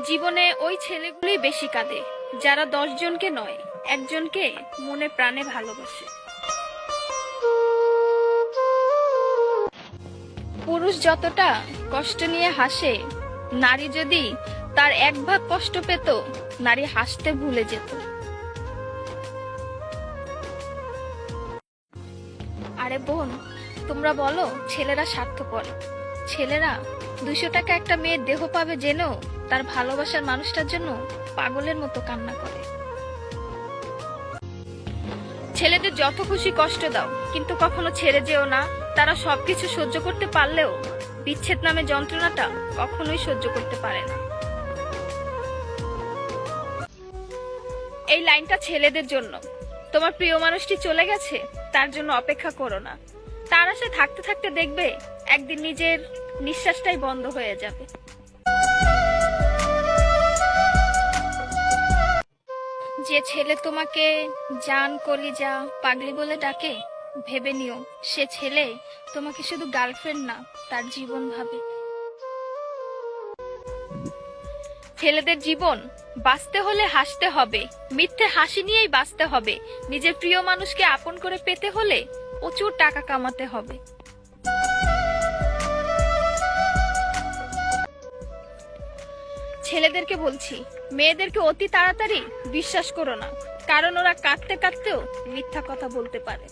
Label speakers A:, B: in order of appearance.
A: জীবনে ওই ছেলেগুলোই বেশি কাঁদে যারা 10 জনকে নয়, একজনকে মনে প্রাণে ভালোবাসে। পুরুষ যতটা কষ্ট নিয়ে হাসে, নারী যদি তার 1 ভাগ কষ্ট পেত, নারী হাসতে ভুলে যেত। আরে বোন, তোমরা বলো ছেলেরা স্বার্থপর। ছেলেরা 200 টাকা একটা মেয়ের দেহ পাবে জেনেও তার ভালোবাসার মানুষটার জন্য পাগলের মতো কান্না করে। ছেলেদের যত খুশি কষ্ট দাও, কিন্তু কখনো ছেড়ে যেও না। তারা সবকিছু সহ্য করতে পারলেও বিচ্ছেদ নামে যন্ত্রণাটা কখনোই সহ্য করতে পারে না। এই লাইনটা ছেলেদের জন্য। তোমার প্রিয় মানুষটি চলে গেছে, তার জন্য অপেক্ষা করো না। তার আশায় থাকতে থাকতে দেখবে একদিন নিজের নিঃশ্বাসটাই বন্ধ হয়ে যাবে। যে ছেলে তোমাকে জান, কলিজা, পাগলি বলে ডাকে, ভেবে নিও সে ছেলে তোমাকে শুধু গার্লফ্রেন্ড না, তার জীবন ভাবে। ছেলেদের জীবন বাঁচতে হলে হাসতে হবে, মিথ্যে হাসি নিয়েই বাঁচতে হবে। নিজের প্রিয় মানুষকে আপন করে পেতে হলে প্রচুর টাকা কামাতে হবে। ছেলেদেরকে বলছি, মেয়েদেরকে অতি তাড়াতাড়ি বিশ্বাস করো না, কারণ ওরা কাঁদতে কাঁদতেও মিথ্যা কথা বলতে পারে।